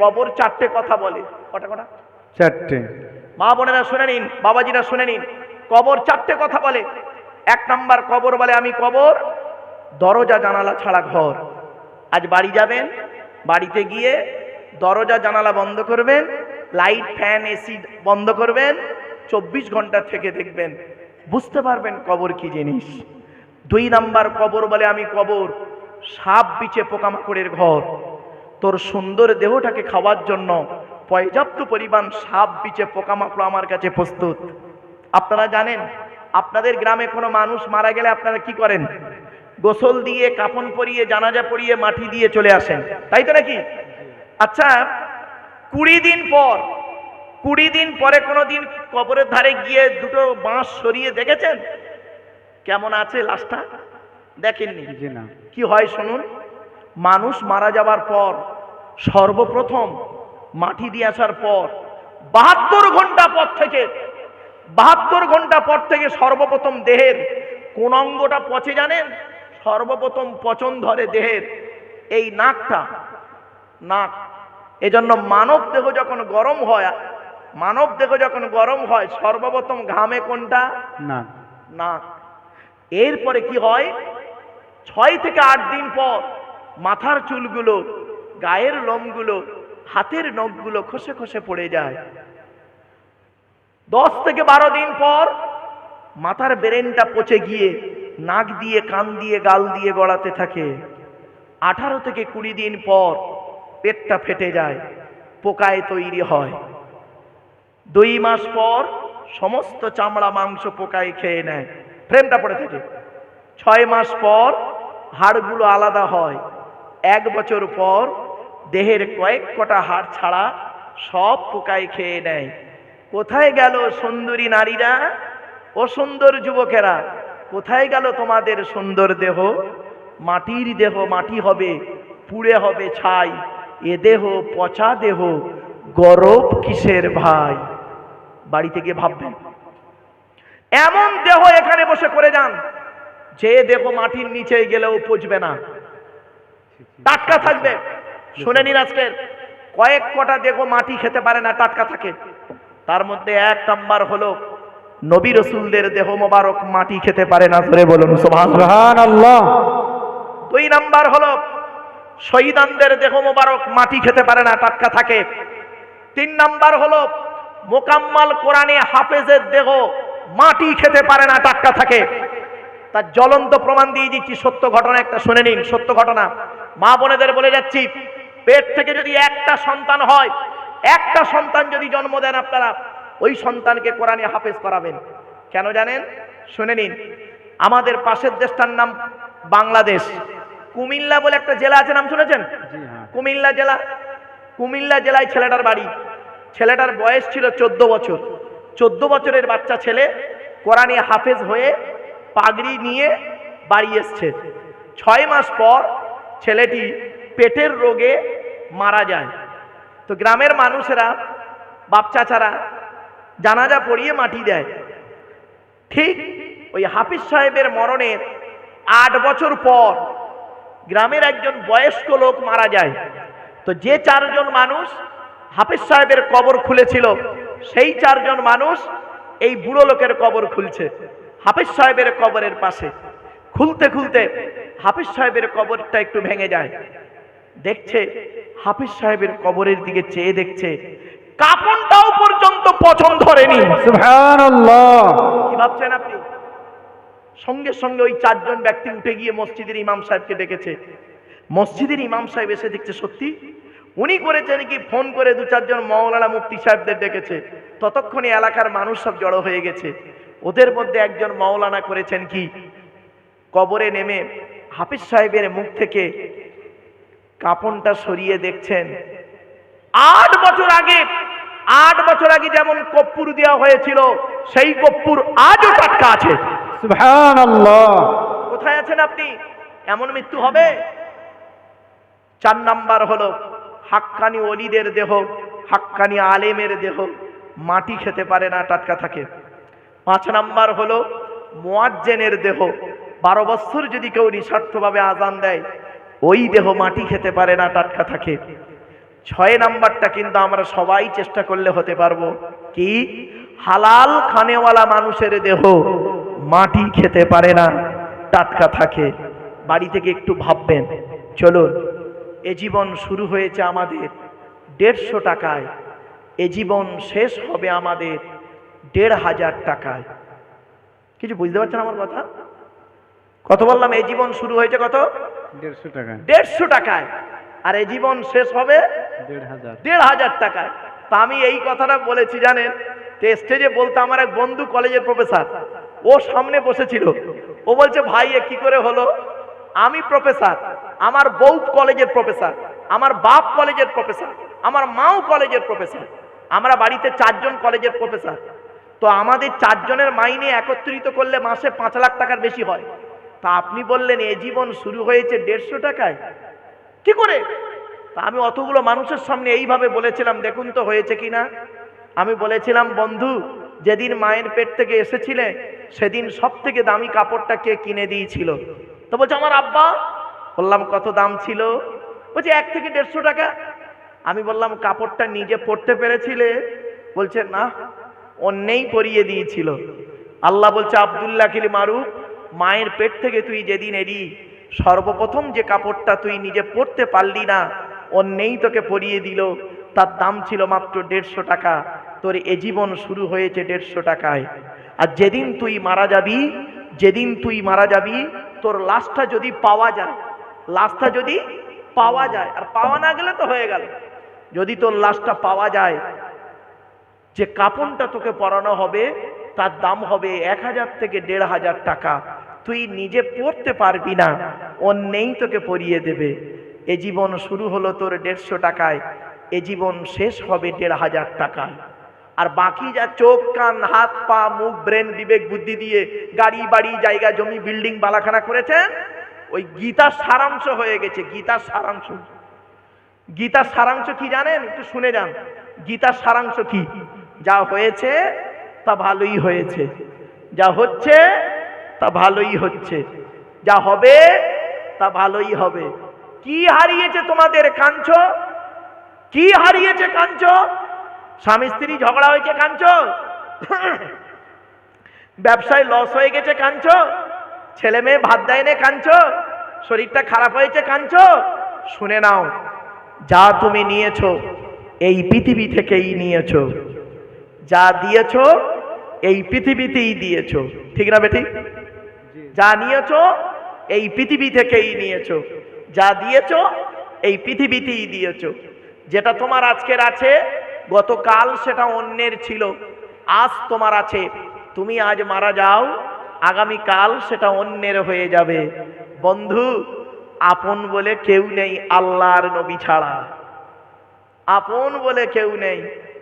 কবর চারটে কথা বলে। কটা কটা? চারটে। মা বোনেরা শুনে নিন, বাবাজিরা শুনে নিন, কবর চারটে কথা বলে। এক নাম্বার কবর বলে আমি কবর দরজা জানালা ছাড়া ঘর। আজ বাড়ি যাবেন, বাড়িতে গিয়ে দরজা জানালা বন্ধ করবেন, লাইট ফ্যান এসি বন্ধ করবেন, 24 ঘন্টা থেকে দেখবেন, বুঝতে পারবেন কবর কি জিনিস। দুই নাম্বার কবর বলে আমি কবর সাপ বিছে পোকামাকড়ের ঘর। তোর সুন্দর দেহটাকে খাওয়ার জন্য পর্যাপ্ত পরিমাণ সাপ বিছে পোকামাকড় আমার কাছে প্রস্তুত। আপনারা জানেন আপনাদের গ্রামে কোনো মানুষ মারা গেলে আপনারা কি করেন? গোসল দিয়ে, কাফন পরিয়ে, জানাজা পরিয়ে, মাটি দিয়ে চলে আসেন, তাই তো নাকি? আচ্ছা, 20 দিন পরে কোনো দিন কবরের ধারে গিয়ে দুটো বাঁশ সরিয়ে দেখেছেন কেমন আছে লাশটা? দেখেননি? কি হয় শুনুন। মানুষ মারা যাবার পর সর্বপ্রথম মাটি দিয়ে আসার পর 72 ঘন্টা পর থেকে সর্বপ্রথম দেহের কোন অঙ্গটা পচে জানেন? সর্বপ্রথম পচন ধরে দেহের এই নাকটা, নাক। এজন্য মানব দেহ যখন গরম হয় সর্বপ্রথম ঘামে কোনটা? নাক। নাক। এরপরে কি হয়? 6 থেকে 8 দিন পর মাথার চুলগুলো, গায়ের লোমগুলো, হাতের নখগুলো খসে খসে পড়ে যায়। 10 থেকে 12 দিন পর মাথার ব্রেনটা পচে গিয়ে নাক দিয়ে, কান দিয়ে, গাল দিয়ে গড়াতে থাকে। 18 থেকে 20 দিন পর পেটটা ফেটে যায়, পোকায় তৈরি হয়। 2 মাস পর সমস্ত চামড়া মাংস পোকায় খেয়ে নেয়, ফ্রেমটা পড়ে থাকে। 6 মাস পর হাড়গুলো আলাদা হয়। 1 বছর পর দেহের কয়েক কটা হাড় ছাড়া সব পোকায় খেয়ে নেয়। কোথায় গেল সুন্দরী নারীরা ও সুন্দর যুবকেরা? কোথায় গেল তোমাদের সুন্দর দেহ? মাটির দেহ মাটি হবে, পুড়ে হবে ছাই। এ দেহ পচা দেহ, গরব কিসের ভাই? বাড়িতে গিয়ে ভাববেন, এমন দেহ এখানে বসে করে যান যে দেহ মাটির নিচে গেলেও পচবে না, টাটকা থাকবে। শুনে নিন, আজকে কয়েক কটা দেহ মাটি খেতে পারে না, টাটকা থাকে। তার মধ্যে 1 নাম্বার হলো নবী রাসূলদের দেহ মোবারক মাটি খেতে পারে না, ধরে বলুন সুবহানাল্লাহ। 2 নাম্বার হলো শহীদানদের দেহ মোবারক মাটি খেতে পারে না, টাটকা থাকে। 3 নাম্বার হলো মোকাম্মাল কোরআনে হাফেজের দেহ মাটি খেতে পারে না, টাটকা থাকে। তার জ্বলন্ত প্রমাণ দিয়ে দিচ্ছি, সত্য ঘটনা একটা শুনে নিন, সত্য ঘটনা। মা বোনেদের বলে যাচ্ছি, পেট থেকে যদি একটা সন্তান হয়, একটা সন্তান যদি জন্ম দেন আপনারা, ওই সন্তানকে কোরআনে হাফেজ করাবেন। কেন জানেন? শুনে নিন। আমাদের পাশের দেশটার নাম বাংলাদেশ। কুমিল্লা বলে একটা জেলা আছে, নাম শুনেছেন? কুমিল্লা জেলায় ছেলেটার বাড়ি। ছেলেটার বয়স ছিল 14 বছর। 14 বছরের বাচ্চা ছেলে কোরআনে হাফেজ হয়ে পাগড়ি নিয়ে বাড়ি এসছে। 6 মাস পর ছেলেটি পেটের রোগে মারা যায়। তো গ্রামের মানুষেরা, বাপ চাচারা জানাজা পড়িয়ে মাটি দেয়। ঠিক ওই হাফিজ সাহেবের মরণের 8 বছর পর গ্রামের একজন বয়স্ক লোক মারা যায়। তো যে 4 জন মানুষ হাফিজ সাহেবের কবর খুলেছিল, সেই 4 জন মানুষ এই বুড়ো লোকের কবর খুলছে হাফিজ সাহেবের কবরের পাশে। খুলতে খুলতে হাফিজ সাহেবের কবরটা একটু ভেঙে যায়। দেখছে হাফিজ সাহেবের কবরের দিকে চেয়ে দেখছে কাফনটাও পর্যন্ত পচন ধরেনি। সুবহানাল্লাহ। কি ভাবছেন আপনি? সঙ্গে সঙ্গে ওই 4 জন ব্যক্তি উঠে গিয়ে মসজিদের ইমাম সাহেবকে ডেকেছে। মসজিদের ইমাম সাহেব এসে দেখছে সত্যি উনি করেছেন কি, ফোন করে 2-4 জন মাওলানা মুফতি সাহেবদের ডেকেছে। ততক্ষণে এলাকার মানুষ সব জড়ো হয়ে গেছে। ওদের মধ্যে একজন মাওলানা করেছেন কি, কবরে নেমে হাফিজ সাহেবের মুখ থেকে কাফনটা সরিয়ে দেখছেন 8 বছর আগে যেমন কর্পূর দেওয়া হয়েছিল, সেই কর্পূর আজও টাটকা আছে। সুবহানাল্লাহ। কোথায় আছেন আপনি? এমন মৃত্যু হবে? 4 নাম্বার হলো হাক্কানি ওলিদের দেহ, হাক্কানি আলেমের দেহ মাটি খেতে পারে না, টাটকা থাকে। 5 নাম্বার হলো মুয়াজ্জিনের দেহ। 12 বছর যদি কেউ নিঃস্বার্থভাবে আযান দেয়, ওই দেহ মাটি খেতে পারে না, টাটকা থাকে। 6 নাম্বারটা কিন্তু আমরা সবাই চেষ্টা করলে হতে পারবো কি, হালাল খানেওয়ালা মানুষের দেহ মাটি খেতে পারে না, টাটকা থাকে। বাড়ি থেকে একটু ভাববেন, চলুন, এ জীবন শুরু হয়েছে আমাদের 150 টাকায়, এ জীবন শেষ হবে আমাদের 1500 টাকায়। কিছু বুঝতে পারছেন আমার কথা? কত বললাম? এই জীবন শুরু হয়েছে কত? 150 টাকা। 150 টাকায়, আর এই জীবন শেষ হবে 1500 টাকায়। তা আমি এই কথাটা বলেছি জানেন, স্টেজে বলতে আমার এক বন্ধু কলেজের প্রফেসর, ও সামনে বসেছিল, ও বলছে ভাই এ কি করে হলো? আমি প্রফেসর, আমার বউ কলেজের প্রফেসর, আমার বাপ কলেজের প্রফেসর, আমার মাও কলেজের প্রফেসর, আমরা বাড়িতে 4 জন কলেজের প্রফেসর। তো আমাদের 4 জনের মাইনে একত্রিত করলে মাসে 5 লাখ টাকার বেশি হয়। তা আপনি বললেন এ জীবন শুরু হয়েছে 150 টাকায়, কি করে? তা আমি অতগুলো মানুষের সামনে এইভাবে বলেছিলাম, দেখুন তো হয়েছে কিনা। আমি বলেছিলাম, বন্ধু যেদিন মায়ের পেট থেকে এসেছিলে সেদিন সব থেকে দামি কাপড়টা কে কিনে দিয়েছিল? তো বলছে আমার আব্বা। বললাম কত দাম ছিল? বলছে 1 থেকে 150 টাকা। আমি বললাম কাপড়টা নিজে পরতে পেরেছিলে? বলছে না, অন্যেই পরিয়ে দিয়েছিল। আল্লাহ বলছে আব্দুল্লাহ কিল মারুফ, মায়ের পেট থেকে তুই যেদিন এলি সর্বপ্রথম যে কাপড়টা তুই নিজে পরতে পারলি না, অন্যেই তোকে পরিয়ে দিল, তার দাম ছিল মাত্র 150 টাকা। তোর এ জীবন শুরু হয়েছে 150 টাকায়। আর যেদিন তুই মারা যাবি, যেদিন তুই মারা যাবি, তোর লাশটা যদি পাওয়া যায়, লাশটা যদি পাওয়া যায়, আর পাওয়া না গেলে তো হয়ে গেল, যদি তোর লাশটা পাওয়া যায়, যে কাপড়টা তোকে পরানো হবে তার দাম হবে 1000 থেকে 1500 টাকা। তুই নিজে পড়তে পারবি না, অন্যেই তোকে পরিয়ে দেবে। এ জীবন শুরু হলো তোর 150 টাকায়, এ জীবন শেষ হবে 1500 টাকায়। আর বাকি যা চোখ কান হাত পা মুখ ব্রেন বিবেক বুদ্ধি দিয়ে গাড়ি বাড়ি জায়গা জমি বিল্ডিং বালাখানা করেছেন, ওই গীতার সারাংশ হয়ে গেছে। গীতার সারাংশ, গীতার সারাংশ কি জানেন? একটু শুনে যান। গীতার সারাংশ কি? যা হয়েছে তা ভালোই হয়েছে, যা হচ্ছে তা ভালোই হচ্ছে, যা হবে তা ভালোই হবে। কি হারিয়েছে তোমাদের? কাঁদছো? কি হারিয়েছে? কাঁদছো? স্বামী স্ত্রী ঝগড়া হয়েছে কাঁদছো? ব্যবসায় লস হয়ে গেছে কাঁদছো? ছেলে মেয়ে ভাত দেয় না কাঁদছো? শরীরটা খারাপ হয়েছে কাঁদছো? শুনে নাও, যা তুমি নিয়েছো এই পৃথিবী থেকেই নিয়েছো, যা দিয়েছো এই পৃথিবীতেই দিয়েছো, ঠিক না বেটি? যা নিয়েছো এই পৃথিবী থেকেই নিয়েছো, যা দিয়েছো এই পৃথিবীতেই দিয়েছো। যেটা তোমার আজকের আছে, গতকাল সেটা অন্যের ছিল, আজ তোমার আছে। তুমি আজ মারা যাও, আগামী কাল সেটা অন্যের হয়ে যাবে। বন্ধু, আপন বলে কেউ নেই আল্লাহর নবী ছাড়া, আপন বলে কেউ নেই।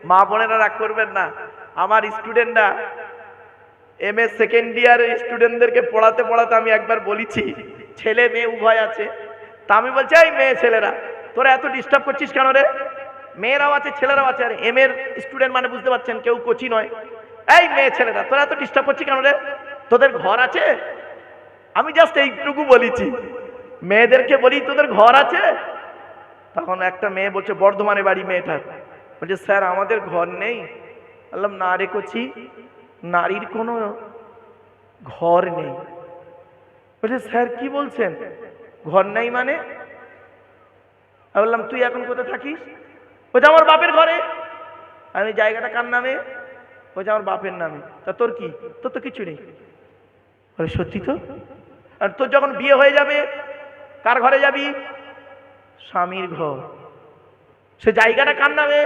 মা বোনেরা রাগ করবেন না, আমার স্টুডেন্টরা এমএ সেকেন্ড ইয়ার স্টুডেন্টদেরকে পড়াতে পড়াতে আমি একবার বলেছি, ছেলে মেয়ে উভয় আছে। তা আমি বলছি এই মেয়ে ছেলেরা তোরা এত ডিস্টার্ব করছিস কেন রে? মেয়েরাও আছে ছেলেরাও আছে, আর এম এর স্টুডেন্ট মানে বুঝতে পারছেন, কেউ কোচি নয়। এই মেয়ে ছেলেরা তোরা এত ডিস্টার্ব করছিস কেন রে? তোদের ঘর আছে? আমি জাস্ট এইটুকু বলেছি, মেয়েদেরকে বলি তোদের ঘর আছে? তখন একটা মেয়ে বলছে, বর্ধমানে বাড়ি মেয়েটার, বলছে স্যার আমাদের ঘর নেই। বললাম না রে কচি, নারীর কোনো ঘর নেই। বলছে স্যার কি বলছেন, ঘর নাই মানে? আমি বললাম তুই এখন কোথায় থাকিস? বলছে আমার বাপের ঘরে। আমি জায়গাটা কার নামে? বলছে আমার বাপের নামে। তা তোর কি? তোর তো কিছু নেই। বলে সত্যি তো? আর তোর যখন বিয়ে হয়ে যাবে কার ঘরে যাবি? স্বামীর ঘর। সে জায়গাটা কার নামে?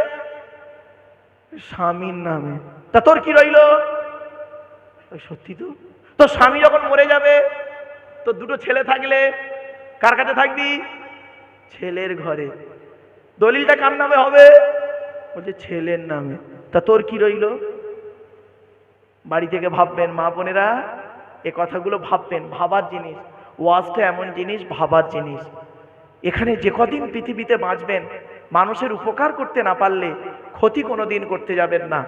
স্বামীর নামে। তা তোর কি রইল? সত্যি তো? তোর স্বামী যখন মরে যাবে, তোর 2টো ছেলে থাকলে কার কাছে থাকবি? ছেলের ঘরে। দলিলটা কার নামে হবে? বলছে ছেলের নামে। তা তোর কি রইল? বাড়ি থেকে ভাববেন মা বোনেরা, এ কথাগুলো ভাববেন, ভাবার জিনিস। ওয়াজটা এমন জিনিস, ভাবার জিনিস। এখানে যে কদিন পৃথিবীতে বাঁচবেন, মানুষের উপকার করতে না পারলে ক্ষতি কোনোদিন করতে যাবেন না।